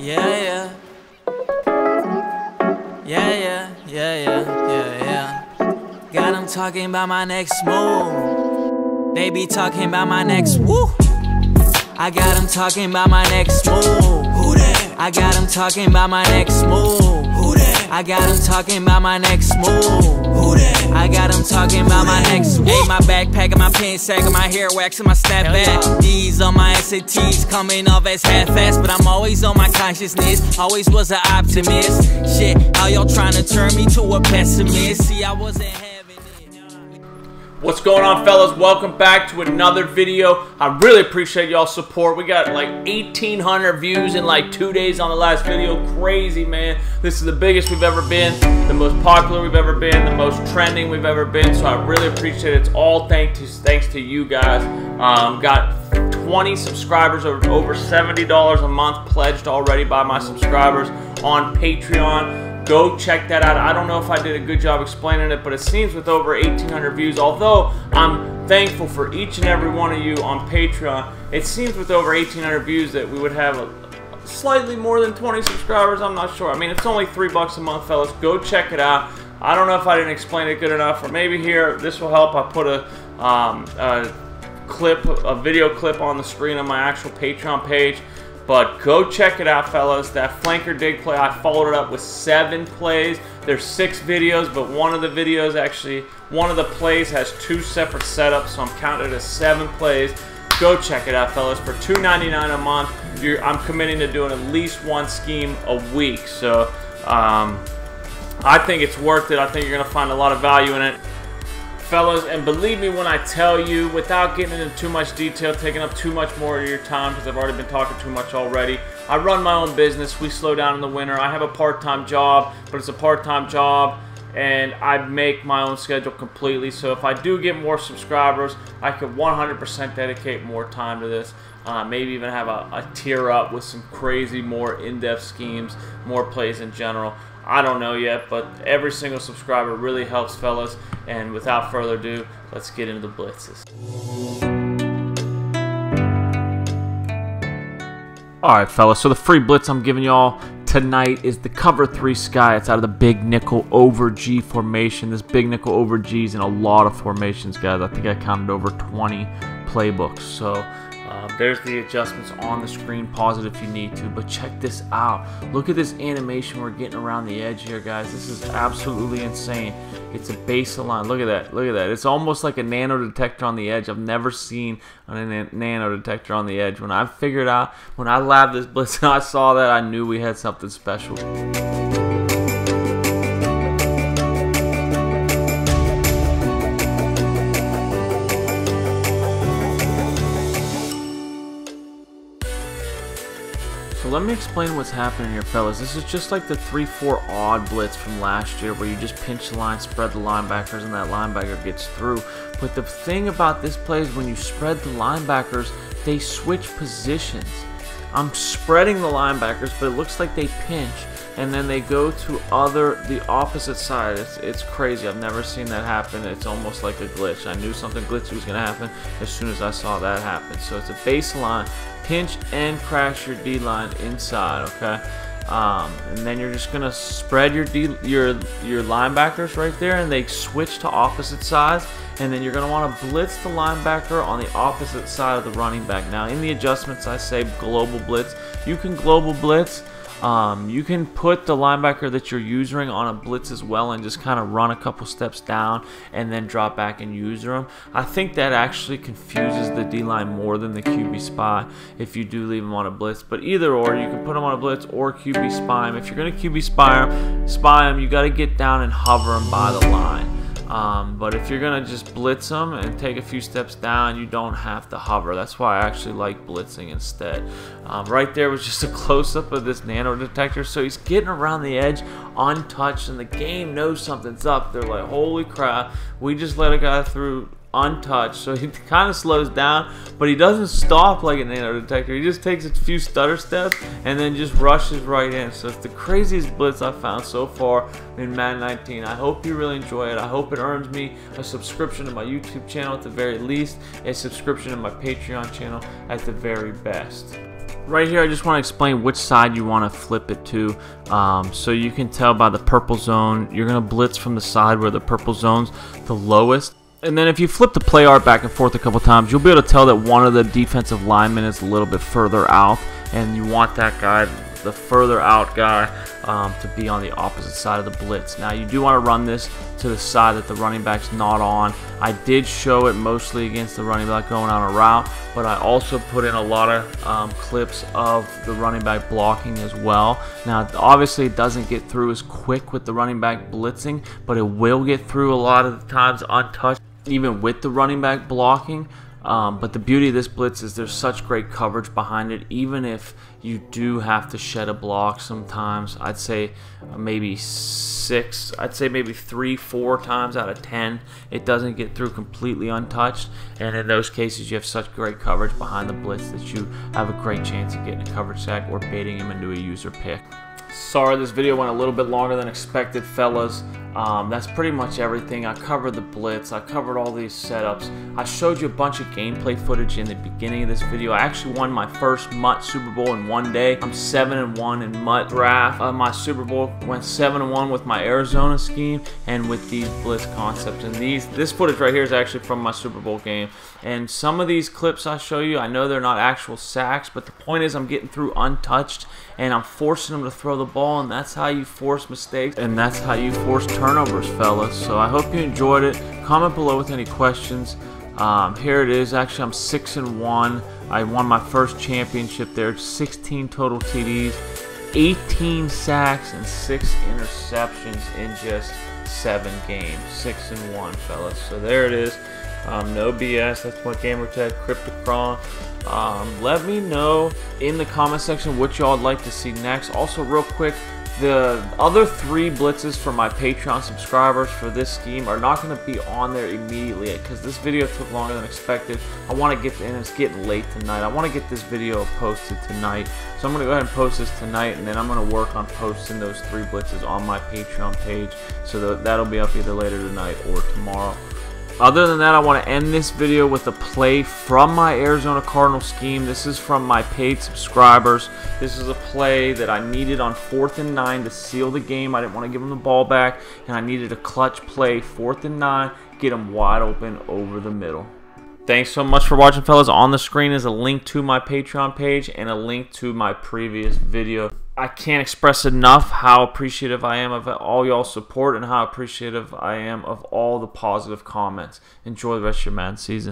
Yeah. Got them talking about my next move. They be talking about my next woo. I got them talking about my next move. Who that? I got them talking about my next move. Who that? I got them talking about my next move. Who that? I got them talking about my next move. Hey, my backpack and my pen sack and my hair wax and my snapback. D's on my SATs coming off as half-assed, but I'm always on my consciousness. Always was an optimist. Shit, how y'all trying to turn me to a pessimist? See, I wasn't having it. What's going on, fellas? Welcome back to another video. I really appreciate y'all's support. We got like 1,800 views in like 2 days on the last video. Crazy, man. This is the biggest we've ever been, the most popular we've ever been, the most trending we've ever been. So I really appreciate it. It's all thanks to you guys. Got 20 subscribers, over $70 a month pledged already by my subscribers on Patreon. Go check that out. I don't know if I did a good job explaining it, but it seems with over 1,800 views, although I'm thankful for each and every one of you on Patreon, it seems with over 1,800 views that we would have slightly more than 20 subscribers. I'm not sure. I mean, it's only $3 a month, fellas. Go check it out. I don't know if I didn't explain it good enough, or maybe here, this will help. I put a video clip on the screen on my actual Patreon page. But go check it out, fellas. That flanker dig play, I followed it up with 7 plays. There's 6 videos, but one of the videos, actually, one of the plays has 2 separate setups, so I'm counting it as 7 plays. Go check it out, fellas. For $2.99 a month, I'm committing to doing at least 1 scheme a week. So I think it's worth it. I think you're going to find a lot of value in it, fellas, and believe me when I tell you, without getting into too much detail, taking up too much more of your time, because I've already been talking too much already. I run my own business. We slow down in the winter. I have a part-time job, but it's a part-time job, and I make my own schedule completely. So if I do get more subscribers, I could 100% dedicate more time to this. Maybe even have a tier up with some crazy, more in-depth schemes, more plays in general. I don't know yet, but every single subscriber really helps, fellas. And without further ado, let's get into the blitzes. Alright, fellas, so the free blitz I'm giving y'all tonight is the cover 3 sky. It's out of the big nickel over G formation. This big nickel over G is in a lot of formations, guys. I think I counted over 20 playbooks. So there's the adjustments on the screen. Pause it if you need to, but check this out. Look at this animation we're getting around the edge here, guys. This is absolutely insane. It's a baseline. Look at that. Look at that. It's almost like a nano detector on the edge. I've never seen a nano detector on the edge. When I figured out, when I labbed this blitz and I saw that, I knew we had something special. So let me explain what's happening here, fellas. This is just like the 3-4 odd blitz from last year, where you just pinch the line, spread the linebackers, and that linebacker gets through. But the thing about this play is when you spread the linebackers, they switch positions. I'm spreading the linebackers, but it looks like they pinch, and then they go to the opposite side. It's crazy. I've never seen that happen. It's almost like a glitch. I knew something glitchy was going to happen as soon as I saw that happen. So it's a baseline. Pinch and crash your D-line inside, okay? And then you're just gonna spread your linebackers right there, and they switch to opposite sides. And then you're gonna want to blitz the linebacker on the opposite side of the running back. Now, in the adjustments, I say global blitz. You can global blitz. You can put the linebacker that you're using on a blitz as well, and just kind of run a couple steps down and then drop back and use them. I think that actually confuses the D-line more than the QB spy if you do leave them on a blitz. But either or, you can put them on a blitz or QB spy them. If you're going to QB spy them, you got to get down and hover them by the line. But if you're going to just blitz them and take a few steps down, you don't have to hover. That's why I actually like blitzing instead. Right there was just a close-up of this nano detector. So he's getting around the edge untouched, and the game knows something's up. They're like, holy crap, we just let a guy through untouched. So he kind of slows down, but he doesn't stop like a nano detector. He just takes a few stutter steps and then just rushes right in. So it's the craziest blitz I've found so far in Madden 19. I hope you really enjoy it. I hope it earns me a subscription to my YouTube channel at the very least, a subscription to my Patreon channel at the very best. Right here, I just want to explain which side you want to flip it to. So you can tell by the purple zone, you're going to blitz from the side where the purple zone's the lowest. And then if you flip the play art back and forth a couple times, you'll be able to tell that one of the defensive linemen is a little bit further out, and you want that guy, the further out guy, to be on the opposite side of the blitz. Now you do want to run this to the side that the running back's not on. I did show it mostly against the running back going on a route, but I also put in a lot of clips of the running back blocking as well. Now obviously it doesn't get through as quick with the running back blitzing, but it will get through a lot of the times untouched, even with the running back blocking. But the beauty of this blitz is there's such great coverage behind it. Even if you do have to shed a block sometimes, I'd say maybe 3-4 times out of 10 it doesn't get through completely untouched, and in those cases you have such great coverage behind the blitz that you have a great chance of getting a coverage sack or baiting him into a user pick. Sorry this video went a little bit longer than expected, fellas. That's pretty much everything. I covered the blitz, I covered all these setups, I showed you a bunch of gameplay footage in the beginning of this video. I actually won my first MUT Super Bowl in one day. I'm 7-1 in MUT draft. My Super Bowl went 7-1 with my Arizona scheme and with these blitz concepts. And this footage right here is actually from my Super Bowl game. And some of these clips I show you, I know they're not actual sacks, but the point is I'm getting through untouched and I'm forcing them to throw the ball, and that's how you force mistakes and that's how you force turnovers, fellas. So I hope you enjoyed it. Comment below with any questions. Here it is. Actually, I'm 6-1. I won my first championship there. 16 total TDs, 18 sacks, and 6 interceptions in just 7 games. 6-1, fellas. So there it is. No BS. That's my gamer tag, Cryptocron. Let me know in the comment section what y'all would like to see next. Also, real quick, the other 3 blitzes for my Patreon subscribers for this scheme are not going to be on there immediately because this video took longer than expected. I want to get in, it's getting late tonight. I want to get this video posted tonight. So I'm going to go ahead and post this tonight, and then I'm going to work on posting those 3 blitzes on my Patreon page. So that'll be up either later tonight or tomorrow. Other than that, I want to end this video with a play from my Arizona Cardinals scheme. This is from my paid subscribers. This is a play that I needed on 4th and 9 to seal the game. I didn't want to give them the ball back, and I needed a clutch play, 4th and 9, get them wide open over the middle. Thanks so much for watching, fellas. On the screen is a link to my Patreon page and a link to my previous video. I can't express enough how appreciative I am of all y'all's support and how appreciative I am of all the positive comments. Enjoy the rest of your Madden season.